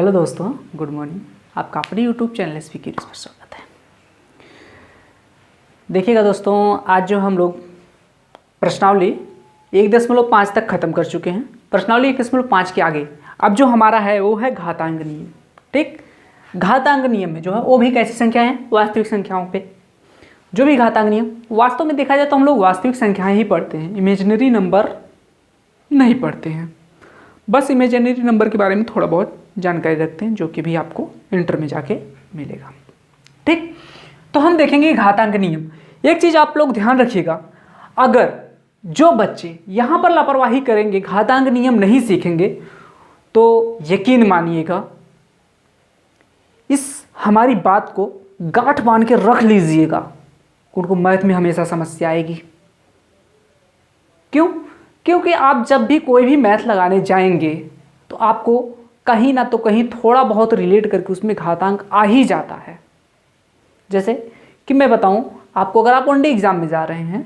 Hello दोस्तों, good morning. आपका अपने यूट्यूब चैनल एसपी क्यूरियस पर स्वागत है। देखिएगा दोस्तों, आज जो हम लोग प्रश्नावली 1.5 तक ख़त्म कर चुके हैं। प्रश्नावली 1.5 के आगे अब जो हमारा है वो है घातांक नियम। ठीक, घातांक नियम में जो है वो भी कैसी संख्या है, वास्तविक संख्याओं पे जो भी घातांक नियम। वास्तव में देखा जाए तो हम लोग वास्तविक संख्याएं ही पढ़ते हैं, इमेजिनरी नंबर नहीं पढ़ते हैं। बस इमेजिनरी नंबर के बारे में थोड़ा बहुत जानकारी रखते हैं, जो कि भी आपको इंटर में जाके मिलेगा। ठीक, तो हम देखेंगे घातांक नियम। एक चीज़ आप लोग ध्यान रखिएगा, अगर जो बच्चे यहाँ पर लापरवाही करेंगे, घातांक नियम नहीं सीखेंगे, तो यकीन मानिएगा इस हमारी बात को गांठ बांध के रख लीजिएगा, उनको मैथ में हमेशा समस्या आएगी। क्यों? क्योंकि आप जब भी कोई भी मैथ लगाने जाएंगे तो आपको कहीं ना तो कहीं थोड़ा बहुत रिलेट करके उसमें घातांक आ ही जाता है। जैसे कि मैं बताऊं आपको, अगर आप वनडे एग्जाम में जा रहे हैं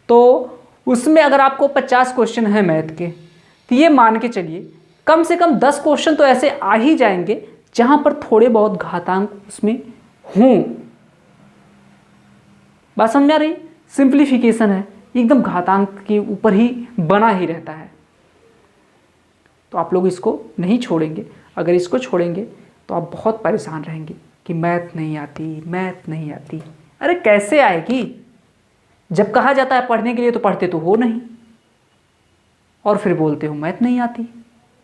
तो उसमें अगर आपको 50 क्वेश्चन है मैथ के, तो ये मान के चलिए कम से कम 10 क्वेश्चन तो ऐसे आ ही जाएंगे जहां पर थोड़े बहुत घातांक उसमें हों। बात समझ आ रही? सिंप्लीफिकेशन है, एकदम घातांक के ऊपर ही बना ही रहता है। तो आप लोग इसको नहीं छोड़ेंगे। अगर इसको छोड़ेंगे तो आप बहुत परेशान रहेंगे कि मैथ नहीं आती, मैथ नहीं आती। अरे कैसे आएगी? जब कहा जाता है पढ़ने के लिए तो पढ़ते तो हो नहीं, और फिर बोलते हो मैथ नहीं आती।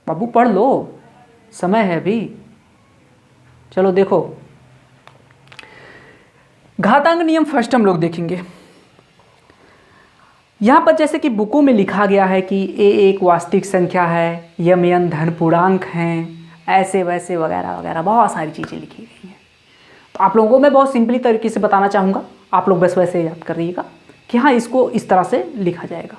बाबू पढ़ लो, समय है अभी। चलो देखो, घातांक नियम फर्स्ट हम लोग देखेंगे। यहाँ पर जैसे कि बुकों में लिखा गया है कि ए एक वास्तविक संख्या है, यम एन धन पूर्णांक हैं, ऐसे वैसे वगैरह वगैरह बहुत सारी चीज़ें लिखी गई हैं। तो आप लोगों को मैं बहुत सिंपली तरीके से बताना चाहूँगा, आप लोग बस वैसे याद कर रहिएगा कि हाँ इसको इस तरह से लिखा जाएगा।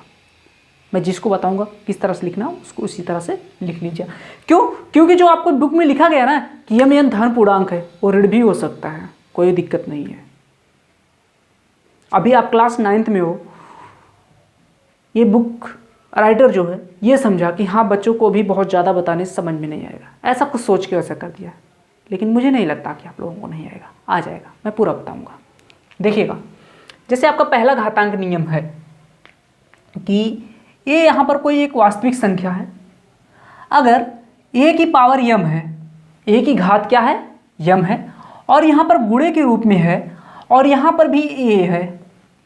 मैं जिसको बताऊँगा किस तरह से लिखना उसको उसी तरह से लिख लीजिए। क्यों? क्योंकि जो आपको बुक में लिखा गया ना कि यम एन धन पूर्णांक है, वो ऋण भी हो सकता है, कोई दिक्कत नहीं है। अभी आप क्लास 9th में हो, ये बुक राइटर जो है ये समझा कि हाँ बच्चों को भी बहुत ज़्यादा बताने से समझ में नहीं आएगा, ऐसा कुछ सोच के वैसा कर दिया। लेकिन मुझे नहीं लगता कि आप लोगों को नहीं आएगा, आ जाएगा, मैं पूरा बताऊंगा। देखिएगा, जैसे आपका पहला घातांक नियम है कि ये यहाँ पर कोई एक वास्तविक संख्या है। अगर ए की पावर यम है, ए की घात क्या है? यम है, और यहाँ पर गुणे के रूप में है, और यहाँ पर भी ए है,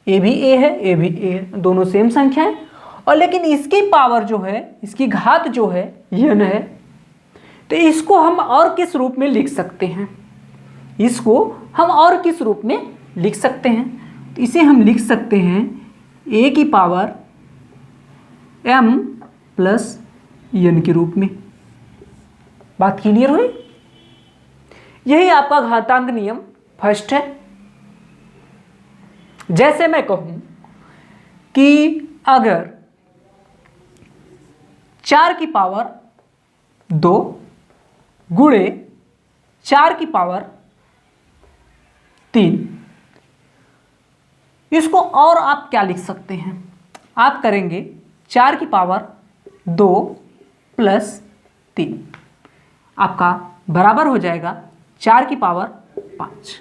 ए भी ए है, ए भी ए है, दोनों सेम संख्या है। और लेकिन इसकी पावर जो है, इसकी घात जो है यन है। तो इसको हम और किस रूप में लिख सकते हैं? इसको हम और किस रूप में लिख सकते हैं? तो इसे हम लिख सकते हैं ए की पावर m प्लस यन के रूप में। बात क्लियर हुई? यही आपका घातांक नियम फर्स्ट है। जैसे मैं कहूं कि अगर 4 की पावर 2 गुणे 4 की पावर 3, इसको और आप क्या लिख सकते हैं? आप करेंगे 4 की पावर 2 प्लस 3, आपका बराबर हो जाएगा 4 की पावर 5।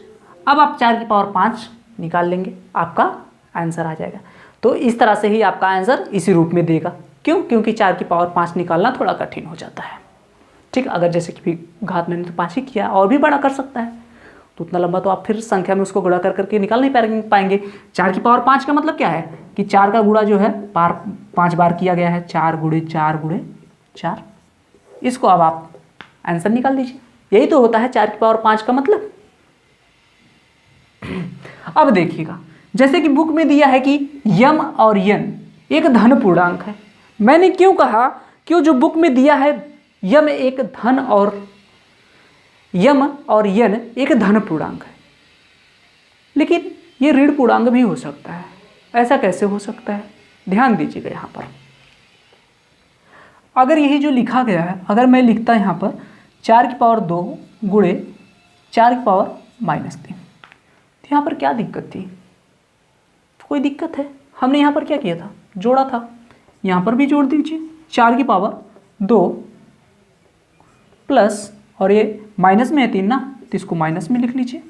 अब आप 4 की पावर 5 निकाल लेंगे, आपका आंसर आ जाएगा। तो इस तरह से ही आपका आंसर इसी रूप में देगा। क्यों? क्योंकि 4 की पावर 5 निकालना थोड़ा कठिन हो जाता है। ठीक, अगर जैसे कि घात मैंने तो 5 ही किया, और भी बड़ा कर सकता है, तो उतना लंबा तो आप फिर संख्या में उसको गुणा कर करके निकाल नहीं पाएंगे। 4 की पावर 5 का मतलब क्या है कि 4 का गुणा जो है 5 बार किया गया है, 4 गुणे 4 गुणे 4। इसको अब आप आंसर निकाल दीजिए। यही तो होता है 4 की पावर 5 का मतलब। अब देखिएगा, जैसे कि बुक में दिया है कि यम और यन एक धन पूर्णांक है। मैंने क्यों कहा? क्यों जो बुक में दिया है यम एक धन और यम और यन एक धन पूर्णांक है, लेकिन ये ऋण पूर्णांक भी हो सकता है। ऐसा कैसे हो सकता है? ध्यान दीजिएगा यहाँ पर। अगर यही जो लिखा गया है, अगर मैं लिखता यहाँ पर 4 की पावर 2 गुणे 4 की पावर -3, तो यहाँ पर क्या दिक्कत थी? कोई दिक्कत है? हमने यहाँ पर क्या किया था? जोड़ा था। यहाँ पर भी जोड़ दीजिए, 4 की पावर 2 प्लस और ये माइनस में है 3 ना, तो इसको माइनस में लिख लीजिए।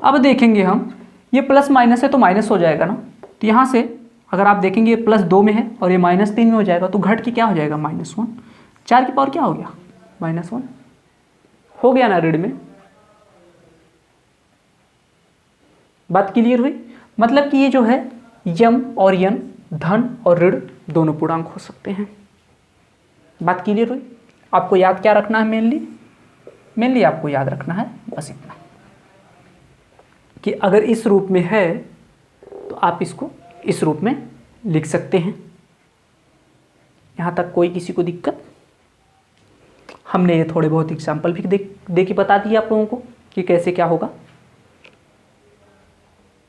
अब देखेंगे हम, ये प्लस माइनस है तो माइनस हो जाएगा ना, तो यहाँ से अगर आप देखेंगे ये +2 में है और ये -3 में हो जाएगा, तो घट के क्या हो जाएगा -1। 4 की पावर क्या हो गया -1 हो गया ना ऋण में। बात क्लियर हुई? मतलब कि ये जो है यम और यन, धन और ऋण दोनों पूर्णांक हो सकते हैं। बात क्लियर हुई? आपको याद क्या रखना है? मेनली आपको याद रखना है बस इतना कि अगर इस रूप में है तो आप इसको इस रूप में लिख सकते हैं। यहाँ तक कोई किसी को दिक्कत? हमने ये थोड़े बहुत एग्जाम्पल भी दे के बता दिए आप लोगों को कि कैसे क्या होगा।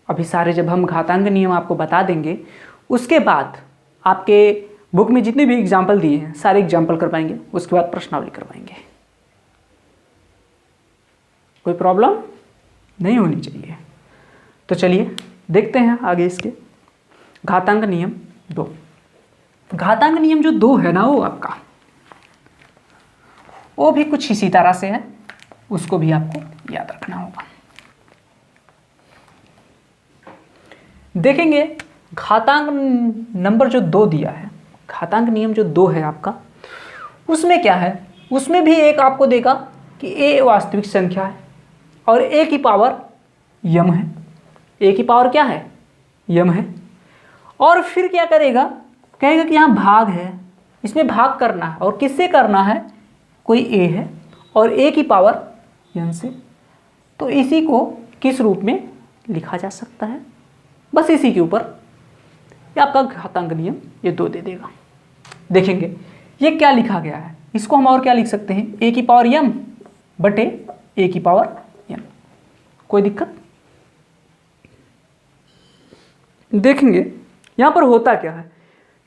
अभी सारे जब हम घातांक नियम आपको बता देंगे, उसके बाद आपके बुक में जितने भी एग्जाम्पल दिए हैं सारे एग्जाम्पल करवाएंगे, उसके बाद प्रश्नावली करवाएंगे। कोई प्रॉब्लम नहीं होनी चाहिए। तो चलिए देखते हैं आगे इसके घातांक नियम 2। घातांक नियम जो 2 है ना, वो आपका वो भी कुछ इसी तरह से है, उसको भी आपको याद रखना होगा। देखेंगे घातांक नंबर जो 2 दिया है, घातांक नियम जो 2 है आपका, उसमें क्या है? उसमें भी एक आपको देगा कि a वास्तविक संख्या है और a की पावर यम है। a की पावर क्या है? यम है। और फिर क्या करेगा? कहेगा कि यहाँ भाग है, इसमें भाग करना है और किससे करना है? कोई a है और a की पावर यन से। तो इसी को किस रूप में लिखा जा सकता है? बस इसी के ऊपर ये आपका घातांक नियम ये 2 दे देगा। देखेंगे ये क्या लिखा गया है, इसको हम और क्या लिख सकते हैं? a की पावर यम बटे a की पावर यन। कोई दिक्कत? देखेंगे यहाँ पर होता क्या है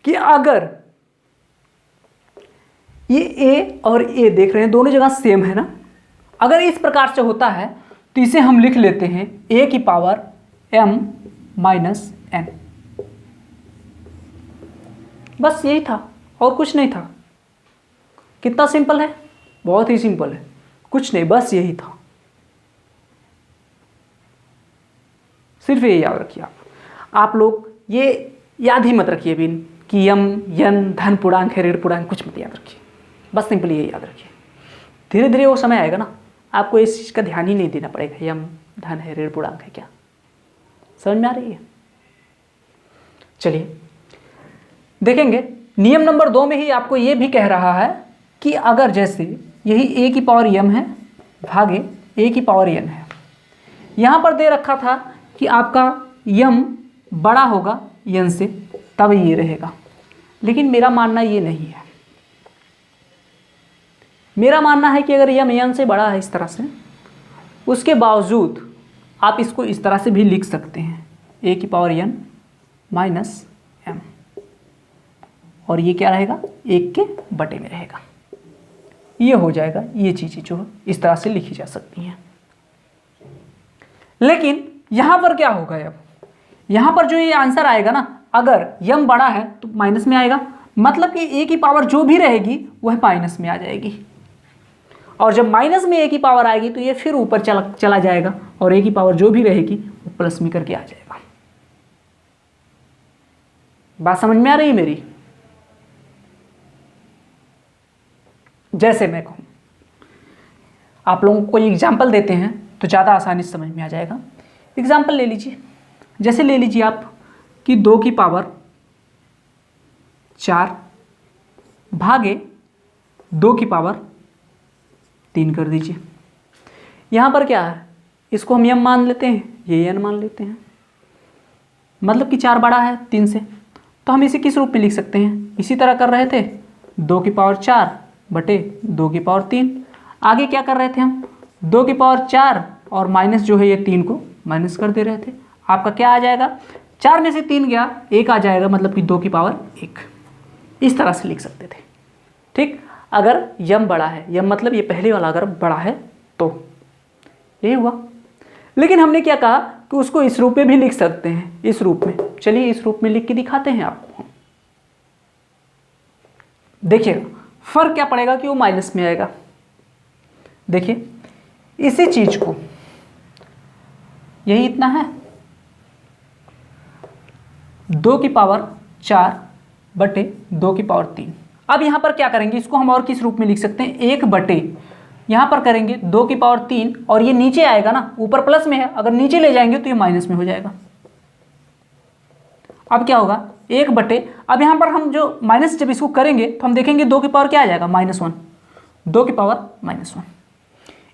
कि अगर ये a और a देख रहे हैं दोनों जगह सेम है ना, अगर इस प्रकार से होता है तो इसे हम लिख लेते हैं a की पावर m माइनस n। बस यही था और कुछ नहीं था। कितना सिंपल है? बहुत ही सिंपल है, कुछ नहीं, बस यही था। सिर्फ ये याद रखिए आप लोग ये याद ही मत रखिए बिन कि यम यन धन पूर्णांक है ऋण पूर्णांक, कुछ मत याद रखिए, बस सिंपली ये याद रखिए। धीरे धीरे वो समय आएगा ना, आपको इस चीज़ का ध्यान ही नहीं देना पड़ेगा यम धन है ऋण पूर्णांक है क्या। समझ में आ रही है? चलिए देखेंगे नियम नंबर 2 में ही आपको ये भी कह रहा है कि अगर जैसे यही a की पावर यम है भागे a की पावर n है, यहाँ पर दे रखा था कि आपका यम बड़ा होगा यन से, तब ये रहेगा। लेकिन मेरा मानना ये नहीं है। मेरा मानना है कि अगर यम यन से बड़ा है इस तरह से, उसके बावजूद आप इसको इस तरह से भी लिख सकते हैं a की पावर n माइनस m, और ये क्या रहेगा? 1 के बटे में रहेगा। ये हो जाएगा। ये चीज़ें जो इस तरह से लिखी जा सकती हैं। लेकिन यहाँ पर क्या होगा? अब यहाँ पर जो ये आंसर आएगा ना, अगर यम बड़ा है तो माइनस में आएगा, मतलब कि a की पावर जो भी रहेगी वह माइनस में आ जाएगी, और जब माइनस में a की पावर आएगी तो ये फिर ऊपर चला जाएगा और a की पावर जो भी रहेगी वो प्लस में करके आ जाएगा। बात समझ में आ रही है मेरी? जैसे मैं कहूँ, आप लोगों को कोई एग्जाम्पल देते हैं तो ज़्यादा आसानी से समझ में आ जाएगा। एग्जाम्पल ले लीजिए, जैसे ले लीजिए आप कि 2 की पावर 4 भागे 2 की पावर 3 कर दीजिए। यहाँ पर क्या है? इसको हम यम मान लेते हैं, ये n मान लेते हैं, मतलब कि 4 बड़ा है 3 से, तो हम इसे किस रूप में लिख सकते हैं? इसी तरह कर रहे थे 2 की पावर 4 बटे 2 की पावर 3। आगे क्या कर रहे थे हम? 2 की पावर 4 और माइनस जो है ये 3 को माइनस कर दे रहे थे। आपका क्या आ जाएगा? 4 में से 3 गया, 1 आ जाएगा, मतलब कि 2 की पावर 1। इस तरह से लिख सकते थे। ठीक, अगर यम बड़ा है, यम मतलब ये पहले वाला अगर बड़ा है तो यही हुआ। लेकिन हमने क्या कहा कि उसको इस रूप में भी लिख सकते हैं, इस रूप में। चलिए इस रूप में लिख के दिखाते हैं आपको। देखिएगा फर्क क्या पड़ेगा कि वो माइनस में आएगा। देखिए इसी चीज को, यही इतना है 2 की पावर 4 बटे 2 की पावर 3। अब यहां पर क्या करेंगे, इसको हम और किस रूप में लिख सकते हैं, 1 बटे यहां पर करेंगे 2 की पावर 3 और ये नीचे आएगा ना, ऊपर प्लस में है, अगर नीचे ले जाएंगे तो ये माइनस में हो जाएगा। अब क्या होगा 1 बटे, अब यहां पर हम जो माइनस जब इसको करेंगे तो हम देखेंगे 2 की पावर क्या आ जाएगा -1, 2 की पावर -1।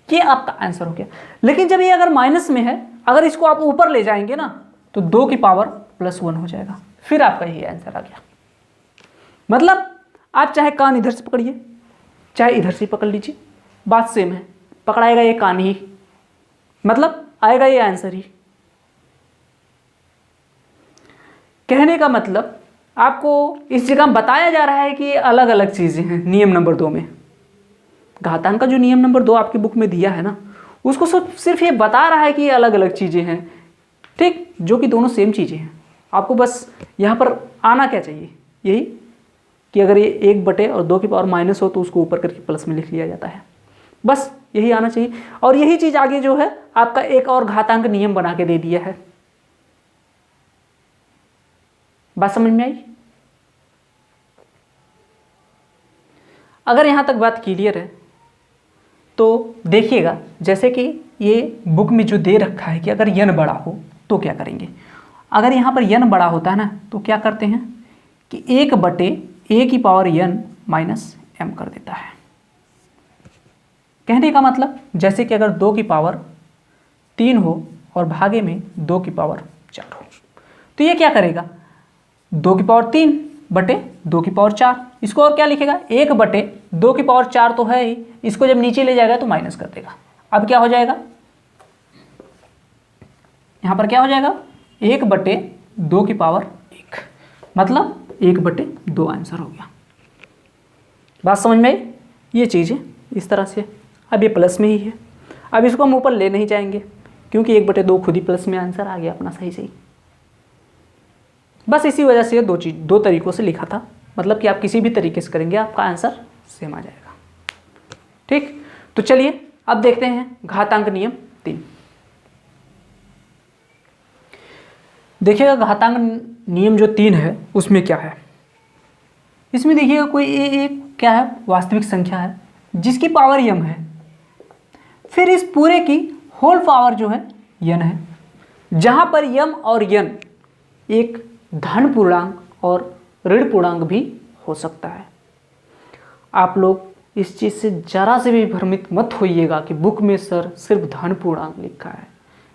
ये आपका आंसर हो गया। लेकिन जब ये अगर माइनस में है, अगर इसको आप ऊपर ले जाएंगे ना तो 2 की पावर +1 हो जाएगा, फिर आपका ये आंसर आ गया। मतलब आप चाहे कान इधर से पकड़िए चाहे इधर से पकड़ लीजिए, बात सेम है, पकड़ाएगा ये कान ही, मतलब आएगा ये आंसर ही। कहने का मतलब आपको इस जगह बताया जा रहा है कि ये अलग अलग चीजें हैं। नियम नंबर 2 में घातांक का जो नियम नंबर 2 आपकी बुक में दिया है ना, उसको सिर्फ ये बता रहा है कि ये अलग अलग चीजें हैं, ठीक, जो कि दोनों सेम चीजें हैं। आपको बस यहाँ पर आना क्या चाहिए, यही कि अगर ये 1 बटे और 2 की पावर माइनस हो तो उसको ऊपर करके प्लस में लिख लिया जाता है, बस यही आना चाहिए। और यही चीज आगे जो है आपका एक और घातांक नियम बना के दे दिया है। बात समझ में आई? अगर यहां तक बात क्लियर है तो देखिएगा, जैसे कि ये बुक में जो दे रखा है कि अगर n बड़ा हो तो क्या करेंगे। अगर यहाँ पर n बड़ा होता है ना तो क्या करते हैं कि 1 बटे a की पावर n माइनस m कर देता है। कहने का मतलब जैसे कि अगर 2 की पावर 3 हो और भागे में 2 की पावर 4 हो, तो ये क्या करेगा 2 की पावर 3 बटे 2 की पावर 4, इसको और क्या लिखेगा 1 बटे 2 की पावर 4 तो है ही, इसको जब नीचे ले जाएगा तो माइनस कर देगा। अब क्या हो जाएगा, यहां पर क्या हो जाएगा 1 बटे 2 की पावर 1, मतलब 1 बटे 2 आंसर हो गया। बात समझ में आई? ये चीज़ है इस तरह से। अब ये प्लस में ही है, अब इसको हम ऊपर ले नहीं जाएंगे क्योंकि 1 बटे 2 खुद ही प्लस में आंसर आ गया अपना सही सही। बस इसी वजह से दो तरीकों से लिखा था, मतलब कि आप किसी भी तरीके से करेंगे आपका आंसर सेम आ जाएगा। ठीक, तो चलिए अब देखते हैं घातांक नियम 3। देखिएगा घातांक नियम जो 3 है उसमें क्या है, इसमें देखिएगा कोई एक क्या है वास्तविक संख्या है जिसकी पावर m है, फिर इस पूरे की होल पावर जो है n है, जहां पर m और n एक धन पूर्णांक और ऋण पूर्णांक भी हो सकता है। आप लोग इस चीज़ से जरा से भी भ्रमित मत होइएगा कि बुक में सर सिर्फ धन पूर्णांक लिखा है।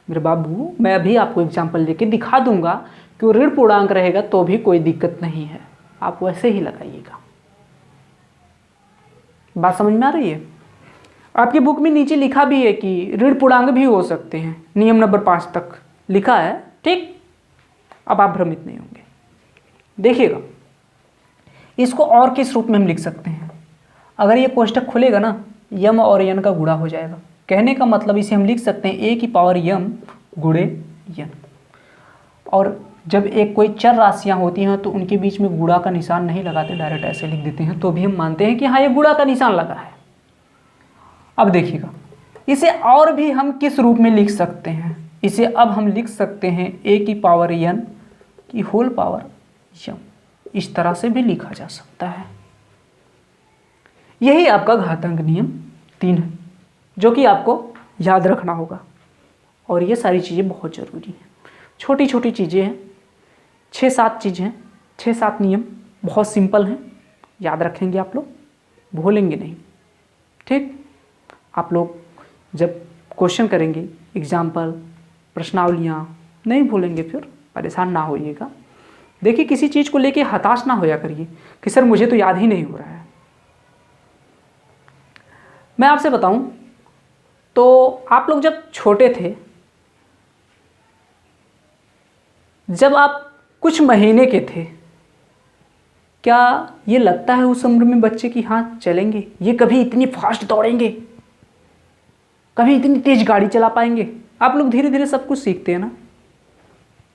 मेरे बाबू, मैं अभी आपको एग्जाम्पल लेके दिखा दूंगा कि वो ऋण पूर्णांक रहेगा तो भी कोई दिक्कत नहीं है, आप वैसे ही लगाइएगा। बात समझ में आ रही है? आपकी बुक में नीचे लिखा भी है कि ऋण पूर्णांक भी हो सकते हैं, नियम नंबर 5 तक लिखा है, ठीक। अब आप भ्रमित नहीं होंगे। देखिएगा इसको और किस रूप में हम लिख सकते हैं, अगर ये कोष्टक खुलेगा ना m और n का गुणा हो जाएगा। कहने का मतलब इसे हम लिख सकते हैं a की पावर m गुणे n, और जब एक कोई चर राशियां होती हैं तो उनके बीच में गुणा का निशान नहीं लगाते, डायरेक्ट ऐसे लिख देते हैं, तो भी हम मानते हैं कि हाँ ये गुणा का निशान लगा है। अब देखिएगा इसे और भी हम किस रूप में लिख सकते हैं, इसे अब हम लिख सकते हैं a की पावर n की होल पावर m, इस तरह से भी लिखा जा सकता है। यही आपका घातांक नियम 3 है जो कि आपको याद रखना होगा, और ये सारी चीज़ें बहुत ज़रूरी हैं। छोटी छोटी चीज़ें हैं, 6-7 चीज़ें हैं, 6-7 नियम बहुत सिंपल हैं, याद रखेंगे आप लोग, भूलेंगे नहीं। ठीक, आप लोग जब क्वेश्चन करेंगे एग्जाम्पल प्रश्नावलियाँ नहीं भूलेंगे, फिर परेशान ना होइएगा। देखिए किसी चीज़ को लेके हताश ना होया करिए कि सर मुझे तो याद ही नहीं हो रहा है। मैं आपसे बताऊं तो आप लोग जब छोटे थे, जब आप कुछ महीने के थे, क्या ये लगता है उस उम्र में बच्चे की हाँ चलेंगे, ये कभी इतनी फास्ट दौड़ेंगे, कभी इतनी तेज गाड़ी चला पाएंगे? आप लोग धीरे धीरे सब कुछ सीखते हैं ना,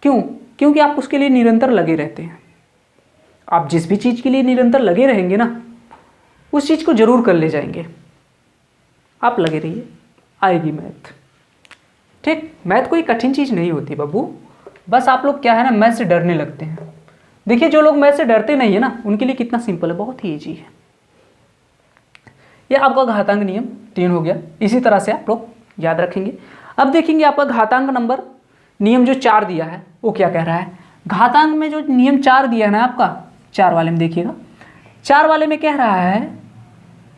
क्यों? क्योंकि आप उसके लिए निरंतर लगे रहते हैं। आप जिस भी चीज़ के लिए निरंतर लगे रहेंगे ना, उस चीज़ को जरूर कर ले जाएंगे। आप लगे रहिए, आएगी मैथ। ठीक, मैथ कोई कठिन चीज़ नहीं होती बाबू, बस आप लोग क्या है ना, मैथ से डरने लगते हैं। देखिए जो लोग मैथ से डरते नहीं है ना, उनके लिए कितना सिंपल है, बहुत ही ईजी है। ये आपका घातांक नियम 3 हो गया। इसी तरह से आप लोग याद रखेंगे। अब देखेंगे आपका घातांक नंबर नियम जो 4 दिया है वो क्या कह रहा है। घातांक में जो नियम 4 दिया है ना आपका, 4 वाले में देखिएगा, 4 वाले में कह रहा है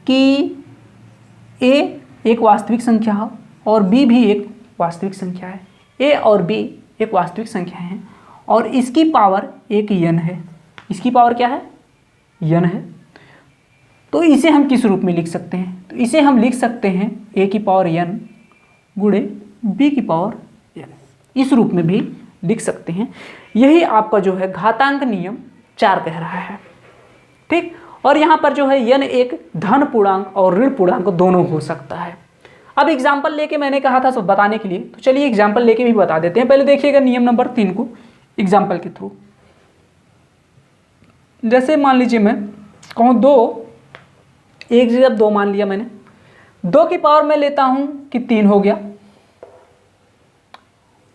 कि a एक वास्तविक संख्या है और b भी एक वास्तविक संख्या है। a और b एक वास्तविक संख्या है और इसकी पावर एक n है। इसकी पावर क्या है, n है। तो इसे हम किस रूप में लिख सकते हैं, तो इसे हम लिख सकते हैं a की पावर n गुणे b की पावर n, इस रूप में भी लिख सकते हैं। यही आपका जो है घातांक नियम 4 कह रहा है। ठीक, और यहाँ पर जो है n एक धन पूर्णांक और ऋण पूर्णांक दोनों हो सकता है। अब एग्जाम्पल लेके मैंने कहा था सब बताने के लिए, तो चलिए एग्जाम्पल लेके भी बता देते हैं। पहले देखिएगा नियम नंबर 3 को एग्जाम्पल के थ्रू। जैसे मान लीजिए मैं कहूँ 2, एक जगह 2 मान लिया मैंने, 2 की पावर में लेता हूँ कि 3 हो गया,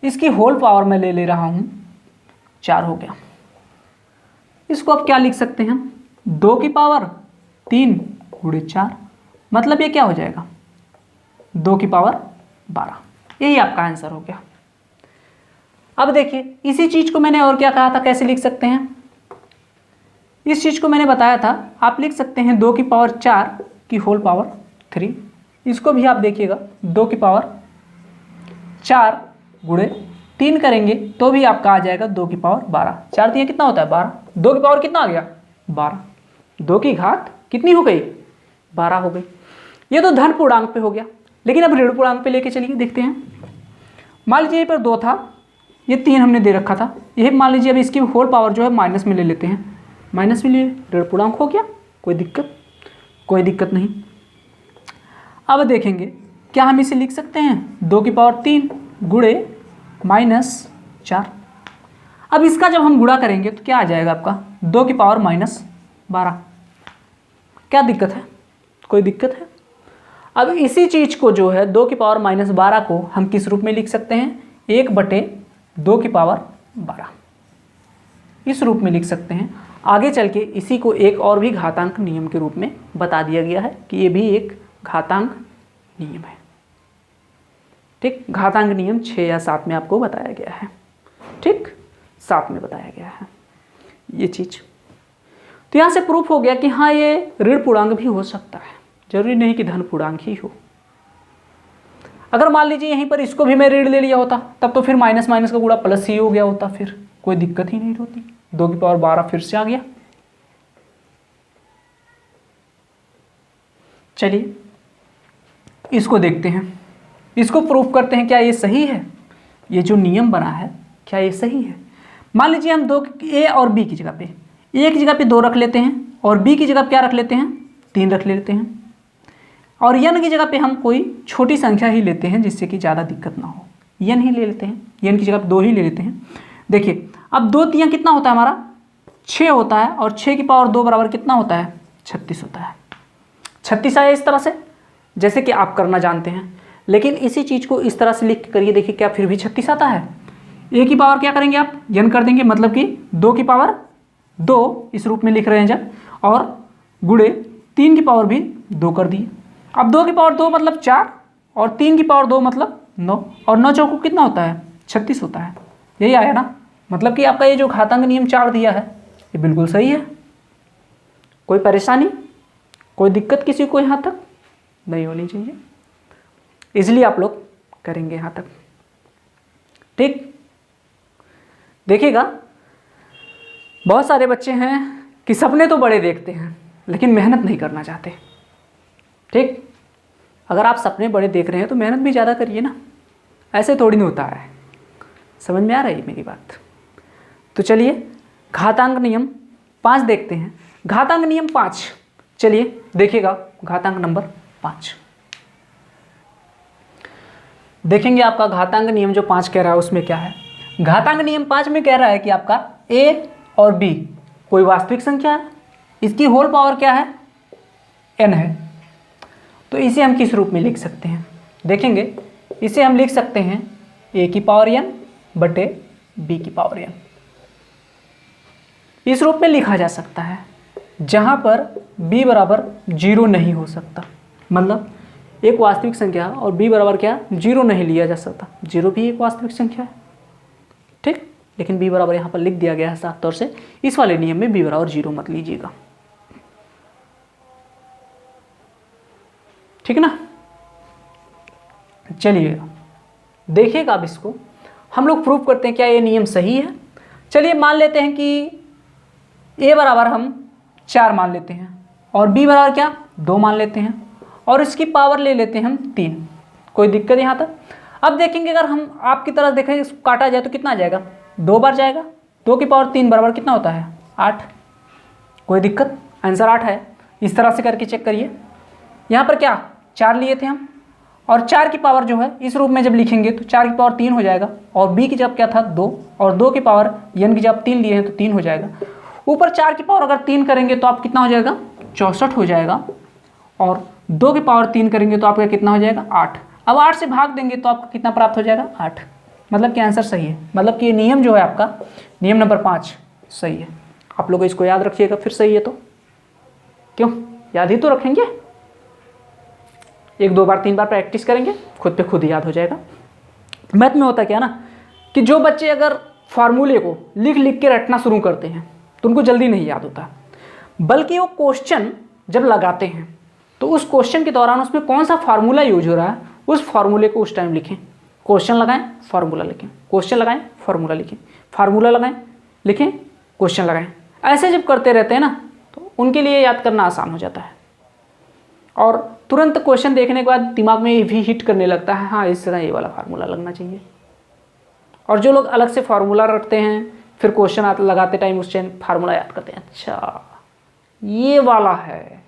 इसकी होल पावर में ले रहा हूँ 4 हो गया। इसको अब क्या लिख सकते हैं हम, 2 की पावर 3 गुणे 4, मतलब ये क्या हो जाएगा 2 की पावर 12। यही आपका आंसर हो गया। अब देखिए इसी चीज़ को मैंने और क्या कहा था, कैसे लिख सकते हैं, इस चीज़ को मैंने बताया था, आप लिख सकते हैं 2 की पावर 4 की होल पावर 3। इसको भी आप देखिएगा 2 की पावर 4 गुणे 3 करेंगे तो भी आपका आ जाएगा 2 की पावर 12। 4 दिया कितना होता है 12, 2 की पावर कितना आ गया 12, 2 की घात कितनी हो गई 12 हो गई। ये तो धन पूर्णांक पे हो गया, लेकिन अब ऋण पूर्णांक पे लेके चलिए देखते हैं। मान लीजिए पर 2 था, ये 3 हमने दे रखा था, यही मान लीजिए अब इसकी होल पावर जो है माइनस में ले लेते हैं, माइनस में लिए ऋण पूर्णांक हो गया, कोई दिक्कत नहीं। अब देखेंगे क्या हम इसे लिख सकते हैं 2 की पावर 3 गुणे -4। अब इसका जब हम गुणा करेंगे तो क्या आ जाएगा आपका 2 की पावर -12। क्या दिक्कत है, कोई दिक्कत है। अब इसी चीज़ को जो है 2 की पावर -12 को हम किस रूप में लिख सकते हैं, 1/2 की पावर 12, इस रूप में लिख सकते हैं। आगे चल के इसी को एक और भी घातांक नियम के रूप में बता दिया गया है कि ये भी एक घातांक नियम है। ठीक, घातांक नियम 6 या 7 में आपको बताया गया है। ठीक, 7 में बताया गया है ये चीज़। तो यहाँ से प्रूफ हो गया कि हाँ ये ऋण पूर्णांक भी हो सकता है, जरूरी नहीं कि धन पूर्णांक ही हो। अगर मान लीजिए यहीं पर इसको भी मैं ऋण ले लिया होता तब तो फिर माइनस माइनस का गुणा प्लस ही हो गया होता, फिर कोई दिक्कत ही नहीं होती। 2 की पावर 12 फिर से आ गया। चलिए इसको देखते हैं, इसको प्रूफ करते हैं। क्या ये सही है, ये जो नियम बना है क्या ये सही है। मान लीजिए हम 2 ए और बी की जगह पे, ए की जगह पे 2 रख लेते हैं और बी की जगह क्या रख लेते हैं 3 रख लेते हैं, और यन की जगह पे हम कोई छोटी संख्या ही लेते हैं जिससे कि ज़्यादा दिक्कत ना हो, यन ही ले लेते हैं, यन की जगह पे 2 ही ले लेते हैं। देखिए अब 2 3 कितना होता है हमारा 6 होता है, और 6 की पावर 2 बराबर कितना होता है 36 होता है। 36 आया इस तरह से जैसे कि आप करना जानते हैं, लेकिन इसी चीज़ को इस तरह से लिख के करिए, देखिए क्या फिर भी 36 आता है। ए की पावर क्या करेंगे आप यन कर देंगे, मतलब कि 2 की पावर 2 इस रूप में लिख रहे हैं जब, और गुणे 3 की पावर भी 2 कर दिए। अब 2 की पावर 2 मतलब 4 और 3 की पावर 2 मतलब 9, और 9 चौको कितना होता है 36 होता है। यही आया ना, मतलब कि आपका ये जो घातांक नियम 4 दिया है ये बिल्कुल सही है। कोई परेशानी, कोई दिक्कत किसी को यहाँ तक नहीं होनी चाहिए, इसलिए आप लोग करेंगे यहाँ तक। ठीक, देखिएगा बहुत सारे बच्चे हैं कि सपने तो बड़े देखते हैं लेकिन मेहनत नहीं करना चाहते। ठीक, अगर आप सपने बड़े देख रहे हैं तो मेहनत भी ज़्यादा करिए ना, ऐसे थोड़ी नहीं होता है। समझ में आ रही है मेरी बात। तो चलिए घातांक नियम 5 देखते हैं। घातांक नियम 5, चलिए देखिएगा घातांक नंबर 5 देखेंगे। आपका घातांक नियम जो 5 कह रहा है उसमें क्या है। घातांक नियम 5 में कह रहा है कि आपका a और b कोई वास्तविक संख्या है, इसकी होल पावर क्या है n है, तो इसे हम किस रूप में लिख सकते हैं? देखेंगे, इसे हम लिख सकते हैं a की पावर n बटे b की पावर n। इस रूप में लिखा जा सकता है जहां पर b बराबर 0 नहीं हो सकता, मतलब एक वास्तविक संख्या और b बराबर क्या 0 नहीं लिया जा सकता। 0 भी एक वास्तविक संख्या है, ठीक, लेकिन b बराबर यहाँ पर लिख दिया गया है साफ तौर से। इस वाले नियम में b बराबर 0 मत लीजिएगा, ठीक ना। चलिए देखिएगा अब इसको हम लोग प्रूव करते हैं क्या ये नियम सही है। चलिए मान लेते हैं कि a बराबर हम 4 मान लेते हैं और b बराबर क्या 2 मान लेते हैं और इसकी पावर ले लेते हैं हम 3। कोई दिक्कत यहाँ तक? अब देखेंगे अगर हम आपकी तरह देखें इसको काटा जाए तो कितना आ जाएगा, 2 बार जाएगा। 2 की पावर 3 बराबर कितना होता है 8। कोई दिक्कत? आंसर 8 है। इस तरह से करके चेक करिए। यहाँ पर क्या 4 लिए थे हम और 4 की पावर जो है इस रूप में जब लिखेंगे तो 4 की पावर 3 हो जाएगा और b की जब क्या था 2 और 2 की पावर n की जब 3 लिए हैं तो 3 हो जाएगा। ऊपर 4 की पावर अगर 3 करेंगे तो आप कितना हो जाएगा 64 हो जाएगा और 2 की पावर 3 करेंगे तो आपका कितना हो जाएगा 8। अब 8 से भाग देंगे तो आपका कितना प्राप्त हो जाएगा 8। मतलब कि आंसर सही है, मतलब कि ये नियम जो है आपका नियम नंबर 5 सही है। आप लोग इसको याद रखिएगा, फिर सही है तो क्यों याद ही तो रखेंगे, 1 2 बार 3 बार प्रैक्टिस करेंगे खुद पे खुद याद हो जाएगा। मैथ में होता क्या ना कि जो बच्चे अगर फार्मूले को लिख लिख के रटना शुरू करते हैं तो उनको जल्दी नहीं याद होता, बल्कि वो क्वेश्चन जब लगाते हैं तो उस क्वेश्चन के दौरान उसमें कौन सा फार्मूला यूज हो रहा है उस फार्मूले को उस टाइम लिखें। क्वेश्चन लगाएं फार्मूला लिखें, क्वेश्चन लगाएं फार्मूला लिखें, फार्मूला लगाएं लिखें, क्वेश्चन लगाएं। ऐसे जब करते रहते हैं ना तो उनके लिए याद करना आसान हो जाता है और तुरंत क्वेश्चन देखने के बाद दिमाग में ये भी हिट करने लगता है, हाँ इस तरह ये वाला फार्मूला लगना चाहिए। और जो लोग अलग से फार्मूला रखते हैं फिर क्वेश्चन लगाते टाइम उस फार्मूला याद करते हैं, अच्छा ये वाला है,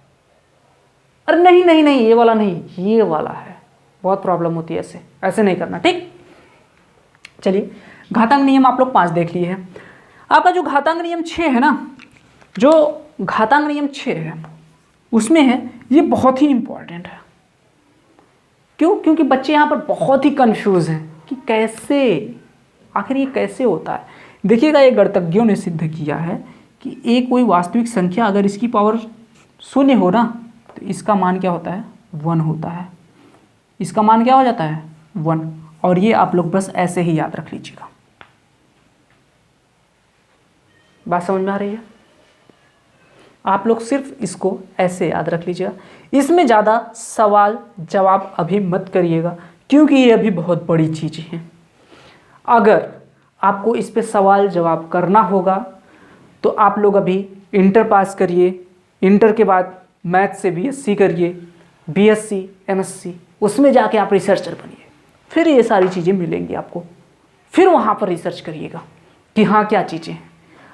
अरे नहीं नहीं नहीं ये वाला नहीं ये वाला है। बहुत प्रॉब्लम होती है, ऐसे नहीं करना, ठीक। चलिए घातांक नियम आप लोग 5 देख लिए हैं। आपका जो घातांक नियम 6 है ना, जो घातांक नियम 6 है उसमें है ये बहुत ही इंपॉर्टेंट है। क्यों? क्योंकि बच्चे यहाँ पर बहुत ही कंफ्यूज हैं कि कैसे आखिर ये कैसे होता है। देखिएगा ये गणितज्ञों ने सिद्ध किया है कि एक कोई वास्तविक संख्या अगर इसकी पावर 0 हो ना तो इसका मान क्या होता है 1 होता है, इसका मान क्या हो जाता है 1। और ये आप लोग बस ऐसे ही याद रख लीजिएगा। बात समझ में आ रही है? आप लोग सिर्फ इसको ऐसे याद रख लीजिएगा, इसमें ज़्यादा सवाल जवाब अभी मत करिएगा क्योंकि ये अभी बहुत बड़ी चीज़ें हैं। अगर आपको इस पे सवाल जवाब करना होगा तो आप लोग अभी इंटर पास करिए, इंटर के बाद मैथ से बीएससी करिए, बीएससी एमएससी, उसमें जाके आप रिसर्चर बनिए, फिर ये सारी चीज़ें मिलेंगी आपको, फिर वहाँ पर रिसर्च करिएगा कि हाँ क्या चीज़ें हैं।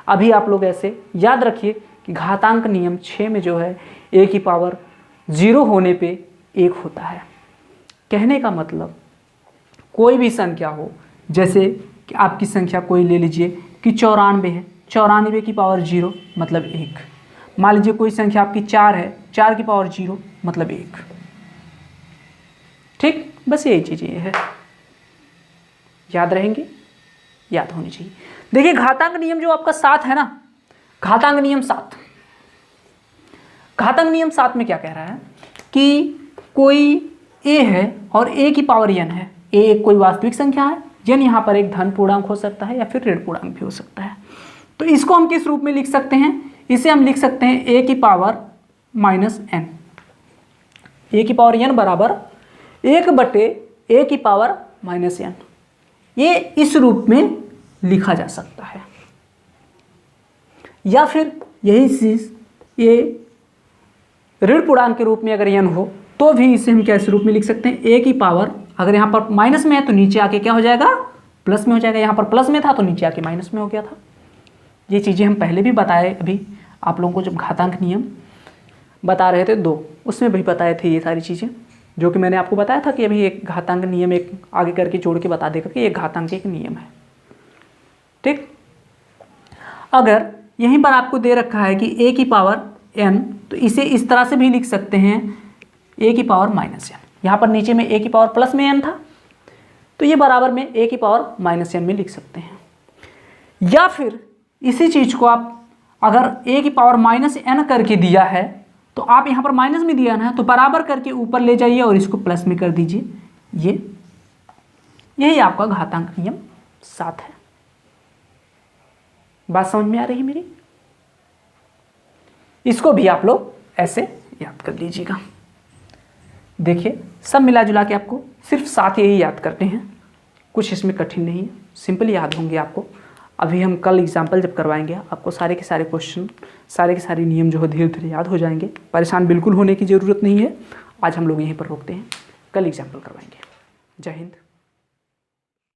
अभी आप लोग ऐसे याद रखिए कि घातांक नियम 6 में जो है a की पावर 0 होने पे 1 होता है। कहने का मतलब कोई भी संख्या हो, जैसे कि आपकी संख्या कोई ले लीजिए कि 94 है, 94 की पावर 0 मतलब 1। मान लीजिए कोई संख्या आपकी 4 है, 4 की पावर 0 मतलब 1। ठीक, बस यही चीज़ें है, याद रहेंगी, याद होनी चाहिए। देखिए घातांक नियम जो आपका 7 है ना, घातांक नियम 7, घातांक नियम 7 में क्या कह रहा है कि कोई a है और a की पावर n है। a एक कोई वास्तविक संख्या है, n यहाँ पर एक धन पूर्णांक हो सकता है या फिर ऋण पूर्णांक भी हो सकता है। तो इसको हम किस रूप में लिख सकते हैं? इसे हम लिख सकते हैं a की पावर -n। a की पावर n बराबर 1/a की पावर -n। ये इस रूप में लिखा जा सकता है, या फिर यही चीज ये ऋण पूर्णांक के रूप में अगर n हो तो भी इसे हम कैसे रूप में लिख सकते हैं? a की पावर, अगर यहाँ पर माइनस में है तो नीचे आके क्या हो जाएगा? प्लस में हो जाएगा। यहाँ पर प्लस में था तो नीचे आके माइनस में हो गया था। ये चीज़ें हम पहले भी बताए, अभी आप लोगों को जब घातांक नियम बता रहे थे 2, उसमें भी बताए थे ये सारी चीज़ें, जो कि मैंने आपको बताया था कि अभी एक घातांक नियम एक आगे करके जोड़ के बता देगा कि एक घातांक एक नियम है। ठीक, अगर यहीं पर आपको दे रखा है कि a की पावर n, तो इसे इस तरह से भी लिख सकते हैं a की पावर माइनस n। यहाँ पर नीचे में a की पावर प्लस में n था, तो ये बराबर में a की पावर माइनस n में लिख सकते हैं। या फिर इसी चीज़ को आप अगर a की पावर माइनस n करके दिया है, तो आप यहाँ पर माइनस में दिया ना, तो बराबर करके ऊपर ले जाइए और इसको प्लस में कर दीजिए। यही आपका घातांक नियम 7 है। बात समझ में आ रही है मेरी? इसको भी आप लोग ऐसे याद कर लीजिएगा। देखिए, सब मिला जुला के आपको सिर्फ 7 यही याद करते हैं, कुछ इसमें कठिन नहीं है, सिंपल याद होंगे आपको। अभी हम कल एग्जाम्पल जब करवाएंगे आपको सारे के सारे क्वेश्चन, सारे के सारे नियम जो है धीरे धीरे याद हो जाएंगे। परेशान बिल्कुल होने की ज़रूरत नहीं है। आज हम लोग यहीं पर रोकते हैं, कल एग्जाम्पल करवाएंगे। जय हिंद।